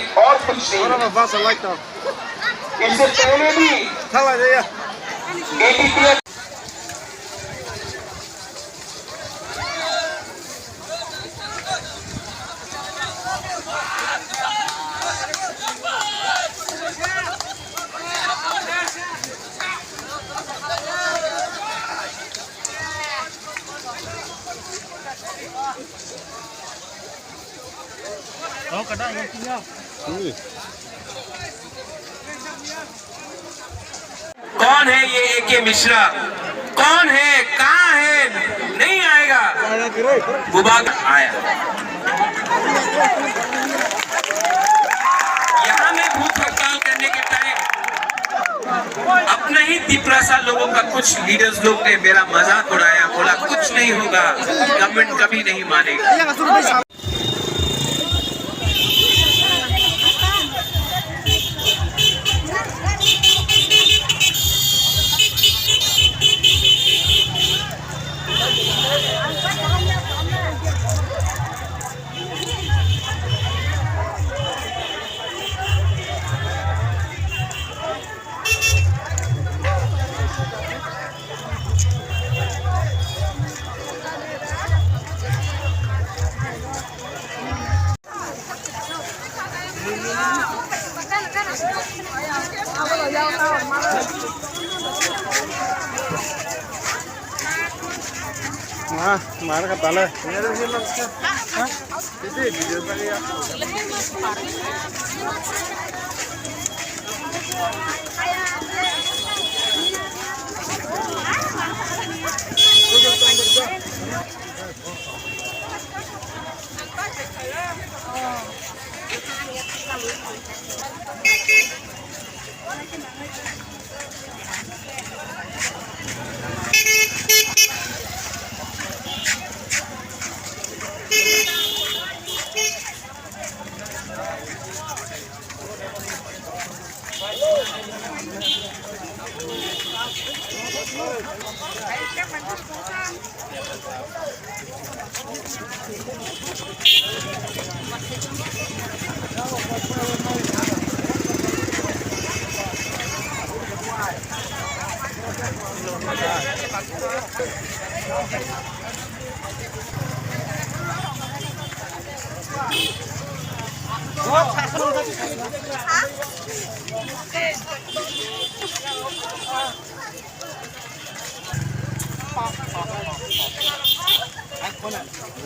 मालिक और कुछ नहीं। इससे पहले भी ATPS कौन है ये AK मिश्रा? कौन है? कहाँ है? नहीं आएगा। बुबाग आया। यहाँ में भूख हड़ताल करने के टाइम अपने ही तिपरासा लोगों का कुछ लीडर्स लोग ने मेरा मजाक उड़ाया, बोला कुछ नहीं होगा, गवर्नमेंट कभी नहीं मानेगा। Mana kata le? Ini ada sih mas. Hah? Ini video tadi ya.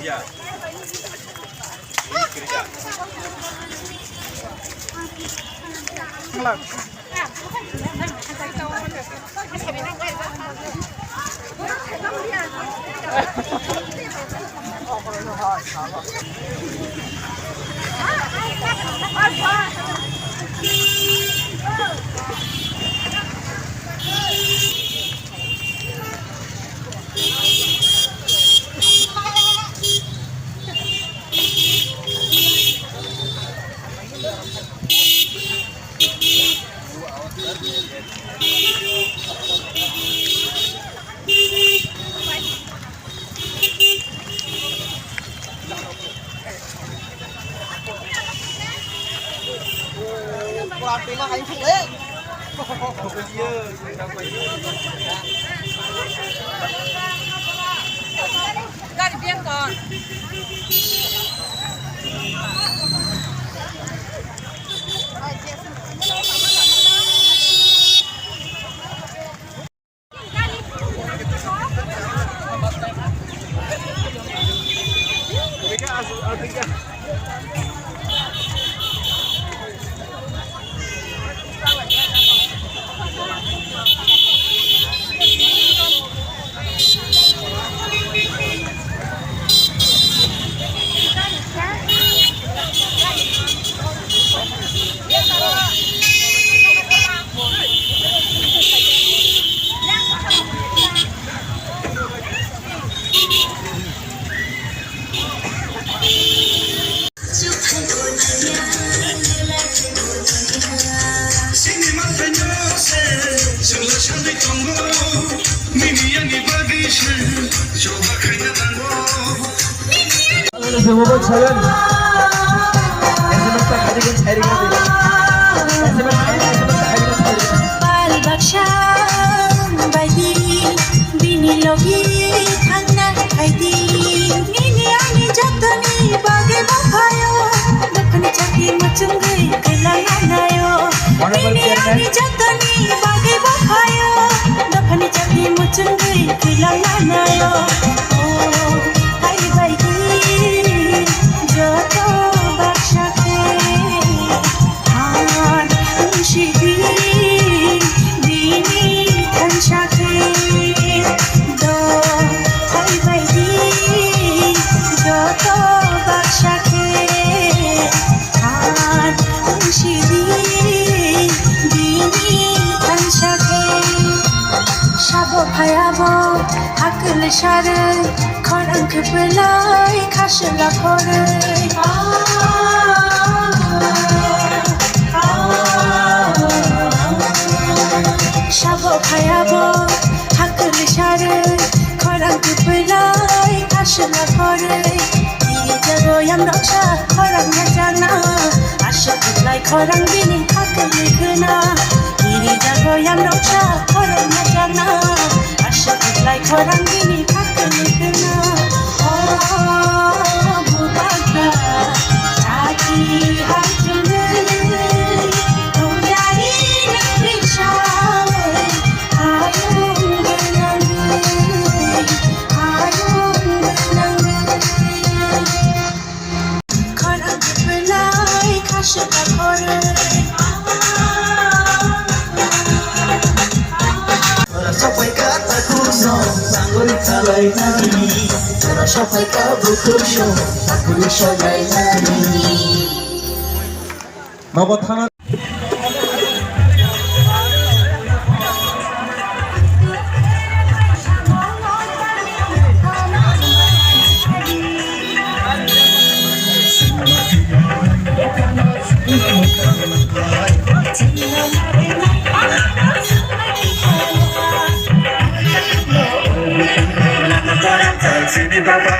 Iya. Ini kerja. Terima kasih Lek. Ra đi biên còn. Saya Balbakshan bayi bini logi thangna haidi nini ani jatani bage bahayo dakhni chaki muchungai kelanganayo nini ani jatani bage bahayo dakhni chaki muchungai kelanganayo oh hai bayi joto bakshake han shibi Share khorang khpelai khashla khore shabo khayabo hakl share khorang khpelai khashla khore iri jago yam raksha khorang jana ashak lai khorang bini hakl khna iri jago yam raksha khorang jana like khorang bini khakal khna oh bubaka taki hatune tumjari nabishawai ayung khorang khulai khashka khore Salai nani, cara siapa kamu kusyo, aku salai nani. নগদ থানা Sini baba,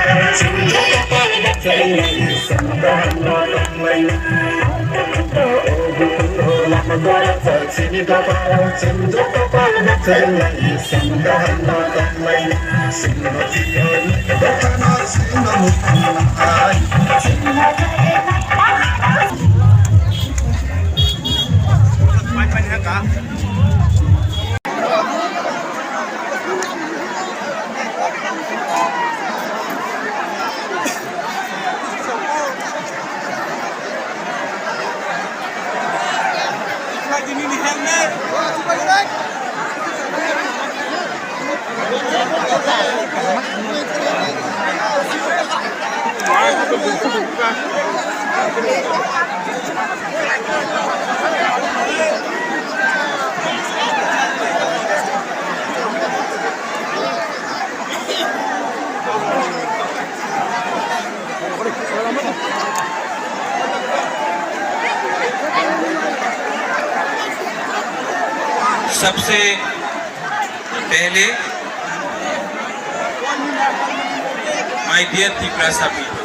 सबसे पहले my dear Tripura people,